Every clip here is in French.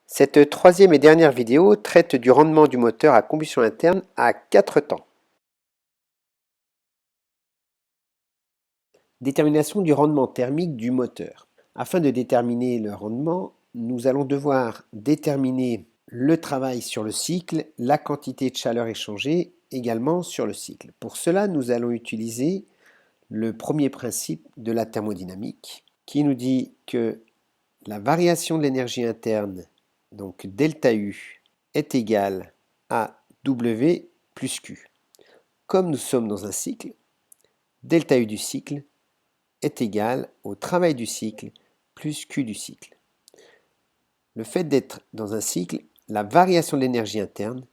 Cette troisième et dernière vidéo traite du rendement du moteur à combustion interne à 4 temps. Détermination du rendement thermique du moteur. Afin de déterminer le rendement, nous allons devoir déterminer le travail sur le cycle, la quantité de chaleur échangée également sur le cycle. Pour cela, nous allons utiliser le premier principe de la thermodynamique qui nous dit que la variation de l'énergie interne, donc delta U, est égale à W plus Q. Comme nous sommes dans un cycle, delta U du cycle est égal au travail du cycle plus Q du cycle. Le fait d'être dans un cycle, la variation de l'énergie interne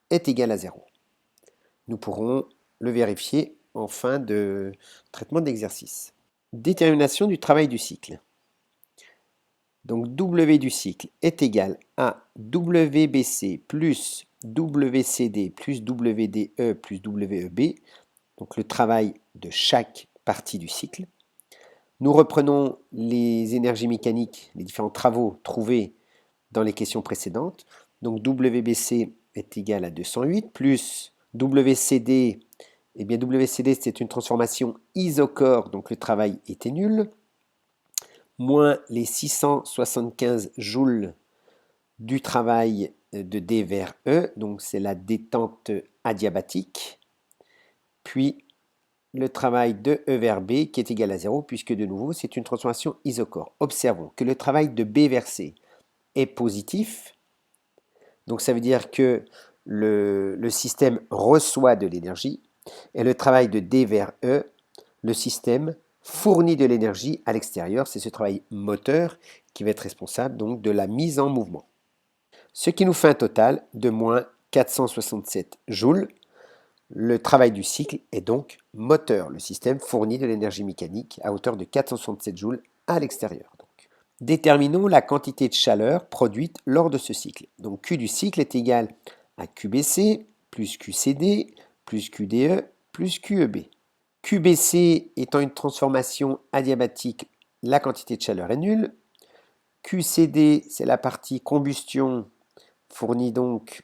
est égale à 0. Nous pourrons le vérifier en fin de traitement d'exercice. Détermination du travail du cycle. Donc W du cycle est égal à WBC plus WCD plus WDE plus WEB, donc le travail de chaque partie du cycle. Nous reprenons les énergies mécaniques, les différents travaux trouvés dans les questions précédentes. Donc WBC est égal à 208 plus WCD, eh bien WCD c'est une transformation isochore, donc le travail était nul, moins les 675 joules du travail de D vers E, donc c'est la détente adiabatique, puis le travail de E vers B qui est égal à 0, puisque de nouveau c'est une transformation isochore. Observons que le travail de B vers C est positif, donc ça veut dire que le système reçoit de l'énergie, et le travail de D vers E, le système fournit de l'énergie à l'extérieur, c'est ce travail moteur qui va être responsable donc de la mise en mouvement. Ce qui nous fait un total de moins 467 joules. Le travail du cycle est donc moteur. Le système fournit de l'énergie mécanique à hauteur de 467 joules à l'extérieur. Déterminons la quantité de chaleur produite lors de ce cycle. Donc Q du cycle est égal à QBC plus QCD plus QDE plus QEB. QBC étant une transformation adiabatique, la quantité de chaleur est nulle. QCD, c'est la partie combustion, fournit donc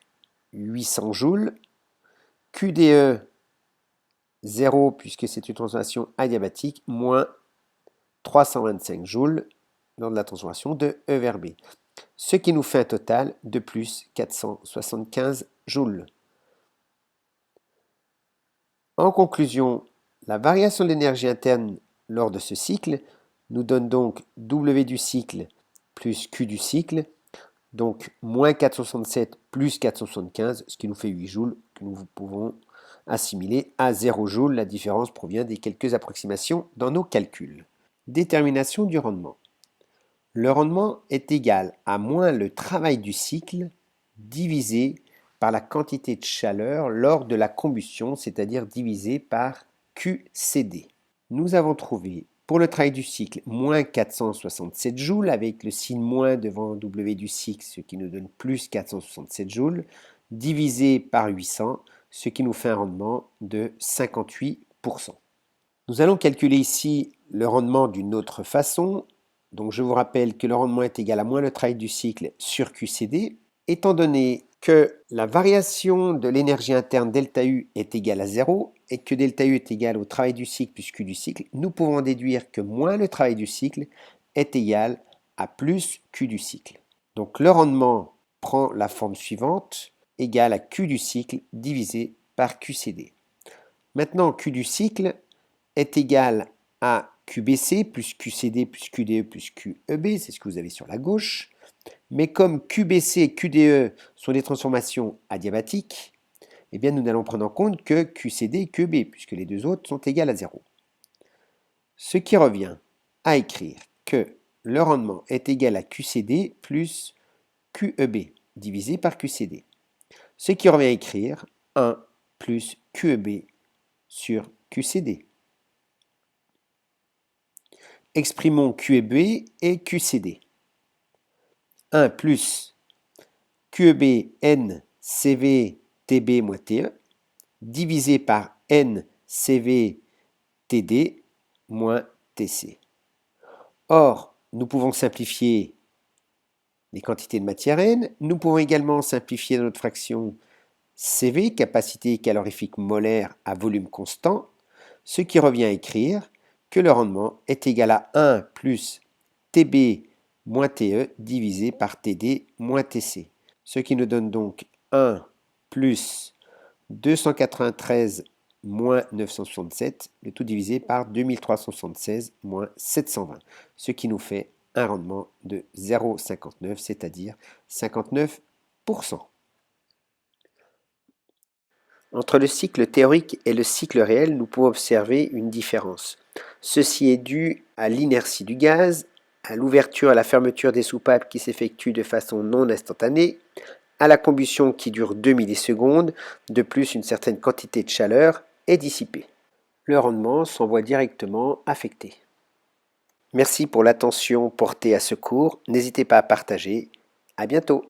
800 joules. QDE, 0 puisque c'est une transformation adiabatique, moins 325 joules lors de la transformation de E vers B. Ce qui nous fait un total de plus 475 joules. En conclusion, la variation de l'énergie interne lors de ce cycle nous donne donc W du cycle plus Q du cycle, donc moins 467 plus 475, ce qui nous fait 8 joules que nous pouvons assimiler à 0 joules. La différence provient des quelques approximations dans nos calculs. Détermination du rendement. Le rendement est égal à moins le travail du cycle divisé par la quantité de chaleur lors de la combustion, c'est-à-dire divisé par QCD. Nous avons trouvé pour le travail du cycle moins 467 joules avec le signe moins devant W du cycle, ce qui nous donne plus 467 joules, divisé par 800, ce qui nous fait un rendement de 58%. Nous allons calculer ici le rendement d'une autre façon. Donc je vous rappelle que le rendement est égal à moins le travail du cycle sur QCD. Étant donné que la variation de l'énergie interne delta U est égale à 0 et que delta U est égal au travail du cycle plus Q du cycle, nous pouvons déduire que moins le travail du cycle est égal à plus Q du cycle. Donc le rendement prend la forme suivante, égal à Q du cycle divisé par QCD. Maintenant, Q du cycle est égal à QBC plus QCD plus QDE plus QEB, c'est ce que vous avez sur la gauche. Mais comme QBC et QDE sont des transformations adiabatiques, eh bien nous n'allons prendre en compte que QCD et QEB, puisque les deux autres sont égales à 0. Ce qui revient à écrire que le rendement est égal à QCD plus QEB, divisé par QCD. Ce qui revient à écrire 1 plus QEB sur QCD. Exprimons QEB et QCD. 1 plus QEB N CV TB moins TE divisé par N CV TD moins TC. Or, nous pouvons simplifier les quantités de matière N. Nous pouvons également simplifier notre fraction CV, capacité calorifique molaire à volume constant, ce qui revient à écrire que le rendement est égal à 1 plus TB moins TE divisé par TD moins TC, ce qui nous donne donc 1 plus 293 moins 967, le tout divisé par 2376 moins 720, ce qui nous fait un rendement de 0,59, c'est-à-dire 59%. Entre le cycle théorique et le cycle réel, nous pouvons observer une différence. Ceci est dû à l'inertie du gaz, à l'ouverture et à la fermeture des soupapes qui s'effectuent de façon non instantanée, à la combustion qui dure 2 millisecondes, de plus une certaine quantité de chaleur est dissipée. Le rendement s'en voit directement affecté. Merci pour l'attention portée à ce cours, n'hésitez pas à partager. À bientôt.